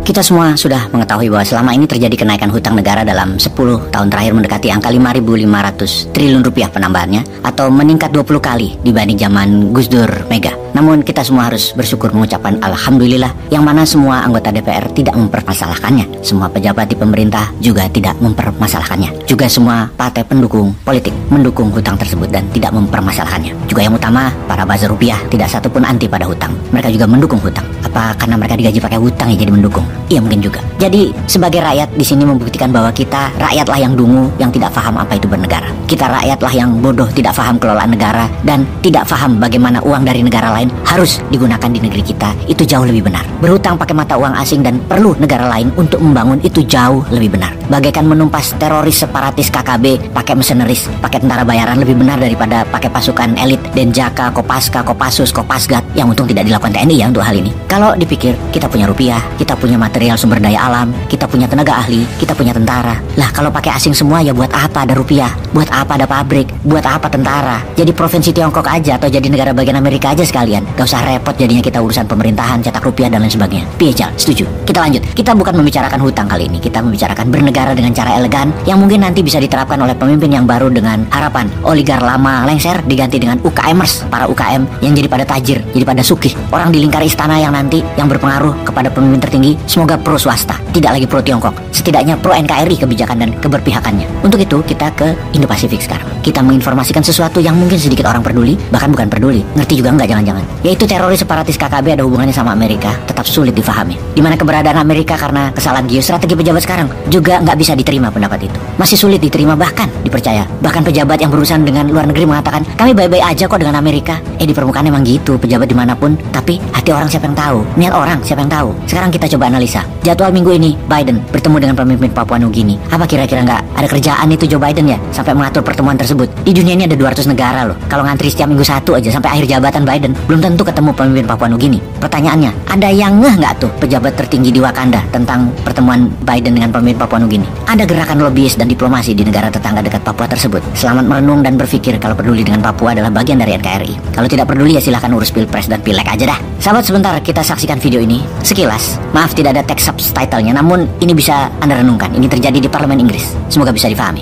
Kita semua sudah mengetahui bahwa selama ini terjadi kenaikan hutang negara dalam 10 tahun terakhir mendekati angka 5.500 triliun rupiah penambahannya, atau meningkat 20 kali dibanding zaman Gus Dur Mega. Namun kita semua harus bersyukur mengucapkan Alhamdulillah, yang mana semua anggota DPR tidak mempermasalahkannya. Semua pejabat di pemerintah juga tidak mempermasalahkannya. Juga semua partai pendukung politik mendukung hutang tersebut dan tidak mempermasalahkannya. Juga yang utama, para buzzer rupiah tidak satupun anti pada hutang. Mereka juga mendukung hutang. Apa karena mereka digaji pakai hutang ya jadi mendukung? Iya mungkin juga. Jadi sebagai rakyat di sini membuktikan bahwa kita rakyatlah yang dungu, yang tidak paham apa itu bernegara. Kita rakyatlah yang bodoh, tidak paham kelolaan negara dan tidak paham bagaimana uang dari negara lain harus digunakan di negeri kita. Itu jauh lebih benar. Berhutang pakai mata uang asing dan perlu negara lain untuk membangun itu jauh lebih benar. Bagaikan menumpas teroris separatis KKB pakai mercenaries, pakai tentara bayaran lebih benar daripada pakai pasukan elit Denjaka, Kopaska, Kopassus, Kopasgat yang untung tidak dilakukan TNI ya untuk hal ini. Kalau dipikir kita punya rupiah, kita punya material sumber daya alam, kita punya tenaga ahli, kita punya tentara. Lah kalau pakai asing semua ya buat apa ada rupiah? Buat apa ada pabrik? Buat apa tentara? Jadi provinsi Tiongkok aja atau jadi negara bagian Amerika aja sekalian. Gak usah repot jadinya kita urusan pemerintahan, cetak rupiah dan lain sebagainya. Piejal, setuju. Kita lanjut. Kita bukan membicarakan hutang kali ini. Kita membicarakan bernegara dengan cara elegan yang mungkin nanti bisa diterapkan oleh pemimpin yang baru dengan harapan oligar lama lengser diganti dengan UKMers, para UKM yang jadi pada tajir, jadi pada sugih. Orang di lingkar istana yang nanti yang berpengaruh kepada pemimpin tertinggi semoga pro swasta, tidak lagi pro Tiongkok, setidaknya pro NKRI kebijakan dan keberpihakannya. Untuk itu kita ke Indo-Pasifik sekarang. Kita menginformasikan sesuatu yang mungkin sedikit orang peduli, bahkan bukan peduli, ngerti juga enggak jangan-jangan, yaitu teroris separatis KKB ada hubungannya sama Amerika, tetap sulit difahami. Dimana keberadaan Amerika karena kesalahan geostrategi pejabat sekarang juga nggak bisa diterima pendapat itu. Masih sulit diterima bahkan dipercaya. Bahkan pejabat yang berurusan dengan luar negeri mengatakan kami baik-baik aja kok dengan Amerika. Di permukaan emang gitu pejabat dimanapun, tapi hati orang siapa yang tahu, niat orang siapa yang tahu. Sekarang kita coba analisa jadwal minggu ini. Biden bertemu dengan pemimpin Papua Nugini. Apa kira-kira nggak ada kerjaan itu Joe Biden ya sampai mengatur pertemuan tersebut? Di dunia ini ada 200 negara loh. Kalau ngantri setiap minggu satu aja sampai akhir jabatan Biden, belum tentu ketemu pemimpin Papua Nugini. Pertanyaannya, ada yang ngeh nggak tuh pejabat tertinggi di Wakanda tentang pertemuan Biden dengan pemimpin Papua Nugini? Ada gerakan lobbyis dan diplomasi di negara tetangga dekat Papua tersebut. Selamat merenung dan berpikir kalau peduli dengan Papua adalah bagian dari NKRI. Kalau tidak peduli ya silahkan urus pilpres dan pileg aja dah. Sahabat, sebentar kita saksikan video ini sekilas. Maaf tidak ada teks subtitlenya, namun ini bisa Anda renungkan. Ini terjadi di Parlemen Inggris. Semoga bisa difahami.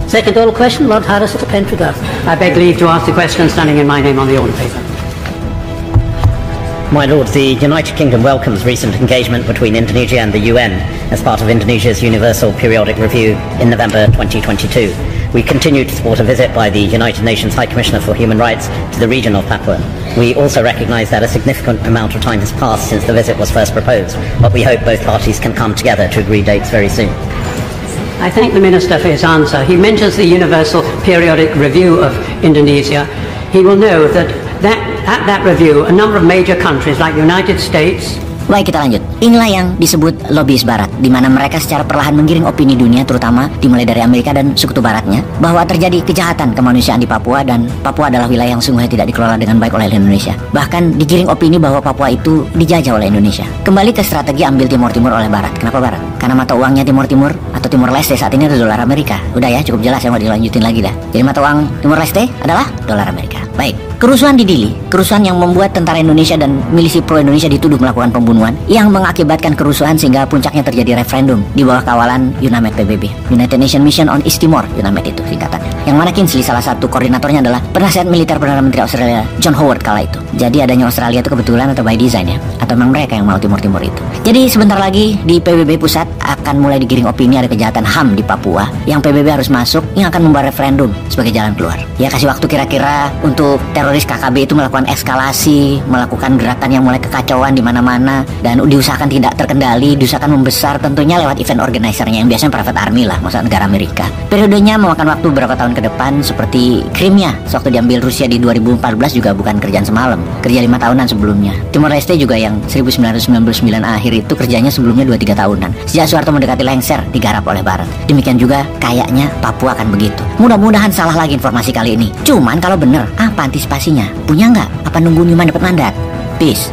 Second oral question, Lord Harris of Pentrigger. I beg leave to ask the question standing in my name on the order paper. My Lord, the United Kingdom welcomes recent engagement between Indonesia and the UN as part of Indonesia's Universal Periodic Review in November 2022. We continue to support a visit by the United Nations High Commissioner for Human Rights to the region of Papua. We also recognise that a significant amount of time has passed since the visit was first proposed, but we hope both parties can come together to agree dates very soon. I thank the Minister for his answer. He mentions the Universal Periodic Review of Indonesia. He will know that at that review, a number of major countries like the United States. Baik, kita lanjut. Inilah yang disebut lobbyis barat, di mana mereka secara perlahan menggiring opini dunia, terutama dimulai dari Amerika dan sekutu baratnya, bahwa terjadi kejahatan kemanusiaan di Papua dan Papua adalah wilayah yang sungguhnya tidak dikelola dengan baik oleh Indonesia. Bahkan digiring opini bahwa Papua itu dijajah oleh Indonesia. Kembali ke strategi ambil Timur Timur oleh Barat. Kenapa Barat? Karena mata uangnya Timur Timur atau Timor Leste saat ini adalah dolar Amerika. Udah ya, cukup jelas, saya mau dilanjutin lagi dah. Jadi mata uang Timor Leste adalah dolar Amerika. Baik. Kerusuhan di Dili, kerusuhan yang membuat tentara Indonesia dan milisi pro-Indonesia dituduh melakukan pembunuhan yang mengakibatkan kerusuhan sehingga puncaknya terjadi referendum di bawah kawalan UNAMED PBB, United Nations Mission on East Timor, UNAMED itu singkatannya. Yang mana Kinsley salah satu koordinatornya adalah penasihat militer Perdana Menteri Australia John Howard kala itu. Jadi adanya Australia itu kebetulan atau by design ya, atau memang mereka yang mau Timur Timur itu. Jadi sebentar lagi di PBB pusat akan mulai digiring opini ada kejahatan HAM di Papua yang PBB harus masuk, yang akan membawa referendum sebagai jalan keluar. Ya kasih waktu kira-kira untuk teroris KKB itu melakukan eskalasi, melakukan gerakan yang mulai kekacauan di mana-mana dan diusahakan tidak terkendali, diusahakan membesar tentunya lewat event organizer-nya yang biasanya private army lah, maksudnya negara Amerika. Periodenya memakan waktu beberapa tahun ke depan seperti Crimea, sewaktu diambil Rusia di 2014 juga bukan kerjaan semalam, kerja 5 tahunan sebelumnya. Timor Leste juga yang 1999 akhir itu kerjanya sebelumnya 2-3 tahunan. Sejak Soeharto mendekati lengser digarap oleh Barat. Demikian juga kayaknya Papua akan begitu. Mudah-mudahan salah lagi informasi kali ini. Cuman kalau bener, apa antisipasinya? Punya nggak? Apa nunggu Newman dapat mandat? Peace.